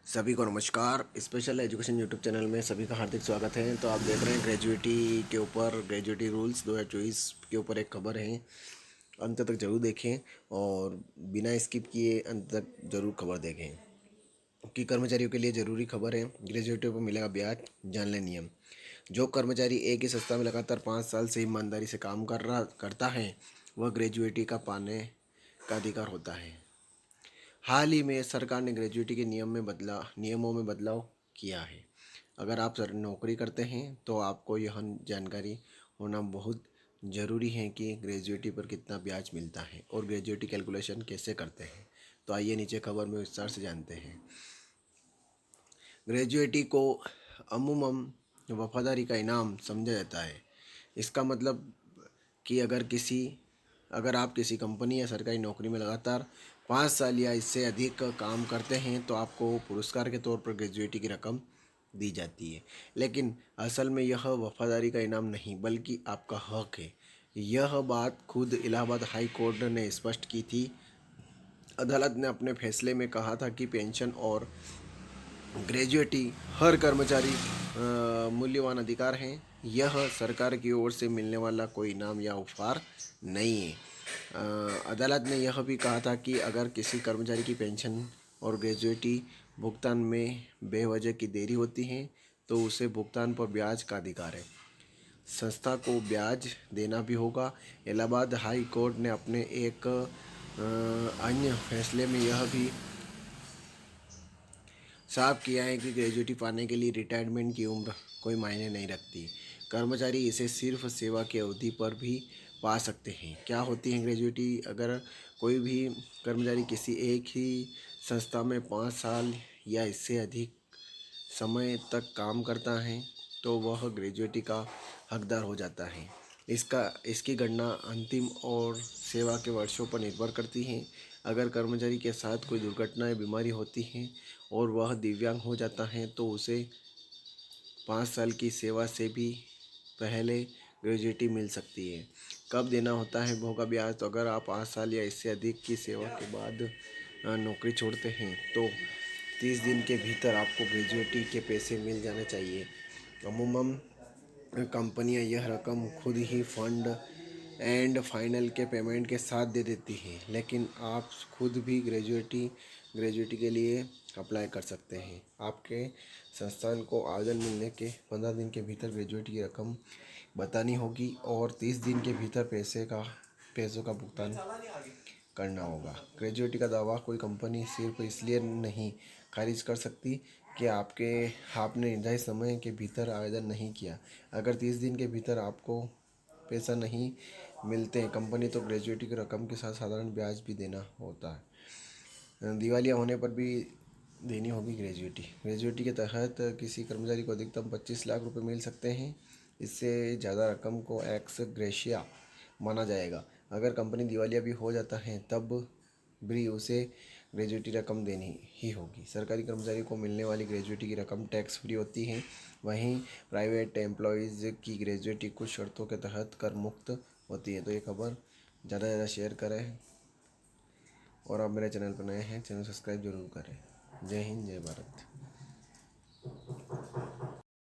सभी को नमस्कार। स्पेशल एजुकेशन यूट्यूब चैनल में सभी का हार्दिक स्वागत है। तो आप देख रहे हैं ग्रेजुएटी के ऊपर ग्रेजुएटी रूल्स 2024 के ऊपर एक खबर है। अंत तक जरूर देखें और बिना स्किप किए अंत तक जरूर खबर देखें कि कर्मचारियों के लिए ज़रूरी खबर है। ग्रेजुएटी पर मिलेगा ब्याज, जान लें नियम। जो कर्मचारी एक ही संस्था में लगातार 5 साल से ईमानदारी से काम करता है वह ग्रेजुएटी का पाने का अधिकार होता है। हाल ही में सरकार ने ग्रेजुएटी के नियमों में बदलाव किया है। अगर आप नौकरी करते हैं तो आपको यह जानकारी होना बहुत ज़रूरी है कि ग्रेजुएटी पर कितना ब्याज मिलता है और ग्रेजुएटी कैलकुलेशन कैसे करते हैं। तो आइए नीचे खबर में विस्तार से जानते हैं। ग्रेजुएटी को अमूमन वफादारी का इनाम समझा जाता है। इसका मतलब कि अगर आप किसी कंपनी या सरकारी नौकरी में लगातार 5 साल या इससे अधिक काम करते हैं तो आपको पुरस्कार के तौर पर ग्रेजुएटी की रकम दी जाती है। लेकिन असल में यह वफादारी का इनाम नहीं बल्कि आपका हक है। यह बात खुद इलाहाबाद हाई कोर्ट ने स्पष्ट की थी। अदालत ने अपने फैसले में कहा था कि पेंशन और ग्रेजुएटी हर कर्मचारी मूल्यवान अधिकार हैं। यह सरकार की ओर से मिलने वाला कोई इनाम या उपहार नहीं है। अदालत ने यह भी कहा था कि अगर किसी कर्मचारी की पेंशन और ग्रेजुएटी भुगतान में बेवजह की देरी होती है तो उसे भुगतान पर ब्याज का अधिकार है। संस्था को ब्याज देना भी होगा। इलाहाबाद हाई कोर्ट ने अपने एक अन्य फैसले में यह भी साफ किया है कि ग्रेजुएटी पाने के लिए रिटायरमेंट की उम्र कोई मायने नहीं रखती। कर्मचारी इसे सिर्फ सेवा की अवधि पर भी पा सकते हैं। क्या होती है ग्रेजुएटी? अगर कोई भी कर्मचारी किसी एक ही संस्था में 5 साल या इससे अधिक समय तक काम करता है तो वह ग्रेजुएटी का हकदार हो जाता है। इसकी गणना अंतिम और सेवा के वर्षों पर निर्भर करती है। अगर कर्मचारी के साथ कोई दुर्घटना या बीमारी होती है और वह दिव्यांग हो जाता है तो उसे 5 साल की सेवा से भी पहले ग्रेजुएटी मिल सकती है। कब देना होता है भोगा ब्याज? तो अगर आप 5 साल या इससे अधिक की सेवा के बाद नौकरी छोड़ते हैं तो 30 दिन के भीतर आपको ग्रेजुएटी के पैसे मिल जाने चाहिए। अमूमन कंपनियां यह रकम खुद ही फंड एंड फाइनल के पेमेंट के साथ दे देती हैं, लेकिन आप खुद भी ग्रेजुएटी के लिए अप्लाई कर सकते हैं। आपके संस्थान को आवेदन मिलने के 15 दिन के भीतर ग्रेजुएटी की रकम बतानी होगी और 30 दिन के भीतर पैसों का भुगतान करना होगा। ग्रेजुएटी का दावा कोई कंपनी सिर्फ इसलिए नहीं खारिज कर सकती कि आपने निर्धारित समय के भीतर आवेदन नहीं किया। अगर 30 दिन के भीतर आपको पैसा नहीं मिलते हैं कंपनी तो ग्रेजुएटी की रकम के साथ साधारण ब्याज भी देना होता है। दिवालिया होने पर भी देनी होगी ग्रेजुएटी। ग्रेजुएटी के तहत किसी कर्मचारी को अधिकतम 25 लाख रुपए मिल सकते हैं। इससे ज़्यादा रकम को एक्स ग्रेशिया माना जाएगा। अगर कंपनी दिवालिया भी हो जाता है तब भी उसे ग्रेजुएटी रकम देनी ही होगी। सरकारी कर्मचारी को मिलने वाली ग्रेजुएटी की रकम टैक्स फ्री होती है। वहीं प्राइवेट एम्प्लॉयज़ की ग्रेजुएटी कुछ शर्तों के तहत कर मुक्त होती है। तो ये खबर ज़्यादा से ज़्यादा शेयर करें और आप मेरे चैनल पर नए हैं, चैनल सब्सक्राइब जरूर करें। जय हिंद, जय भारत।